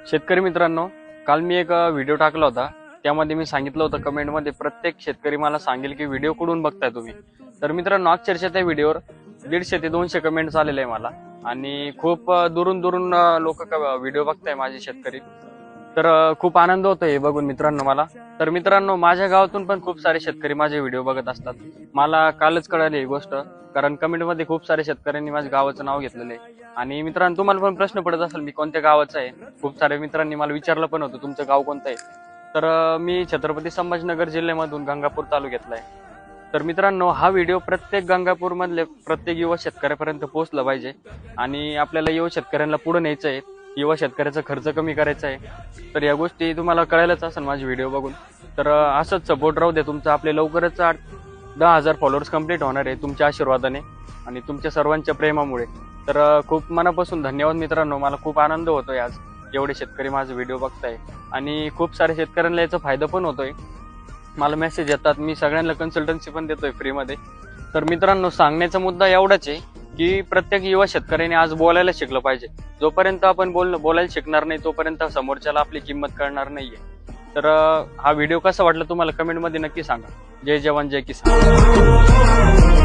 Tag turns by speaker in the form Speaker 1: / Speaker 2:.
Speaker 1: शेतकरी मित्रांनो, काल मी एक व्हिडिओ टाकला होता. त्यामध्ये मी सांगितलं होतं कमेंटमध्ये प्रत्येक शेतकरी मला सांगेल की व्हिडिओ कुठून बघताय तुम्ही. तर मित्रांनो, अक्षरशः त्या व्हिडिओवर 150 ते 200 कमेंट्स आलेले आहे मला. आणि खूप दुरून दुरून लोक व्हिडिओ बघताय माझे शेतकरी. तर खूप आनंद होतो हे बघून मित्रांनो मला. तर मित्रांनो, माझ्या गावातून पण खूप सारे शेतकरी माझे व्हिडिओ बघत असतात. मला कालच कळाली ही गोष्ट, कारण कमेंटमध्ये खूप सारे शेतकऱ्यांनी माझ्या गावाचं नाव घेतलेलं आहे. आणि मित्रांनो, तुम्हाला पण प्रश्न पडत असेल मी कोणत्या गावाचा आहे. खूप सारे मित्रांनी मला विचारलं पण होतं तुमचं गाव कोणतं आहे. तर मी छत्रपती संभाजीनगर जिल्ह्यामधून गंगापूर तालुक्यातला आहे. तर मित्रांनो, हा व्हिडिओ प्रत्येक गंगापूर मधले प्रत्येक युवा शेतकऱ्यापर्यंत पोहोचला पाहिजे. आणि आपल्याला युवा शेतकऱ्यांना पुढे न्यायचं आहे, युवा शेतकऱ्याचा खर्च कमी करायचा आहे. तर या गोष्टी तुम्हाला कळायलाच असेल माझे व्हिडिओ बघून. तर असंच सपोर्ट राहू द्या तुमचा. आपले लवकरच 10,000 फॉलोअर्स कंप्लीट होणार आहे तुमच्या आशीर्वादाने आणि तुमच्या सर्वांच्या प्रेमामुळे. तर खूप मनापासून धन्यवाद मित्रांनो. मला खूप आनंद होतोय आज एवढे शेतकरी माझे व्हिडिओ बघताय आणि खूप सारे शेतकऱ्यांना याचा फायदा पण होतोय. मला मेसेज येतात, मी सगळ्यांना कन्सल्टन्सी पण देतोय फ्रीमध्ये. तर मित्रांनो, सांगण्याचा मुद्दा एवढाच आहे की प्रत्येक युवा शेतकऱ्याने आज बोलायला शिकलं पाहिजे. जोपर्यंत आपण बोलायला शिकणार नाही तोपर्यंत समोरच्याला आपली किंमत कळणार नाहीये. तर हा व्हिडिओ कसा वाटला तुम्हाला कमेंटमध्ये नक्की सांगा. जय जवान जय किसान.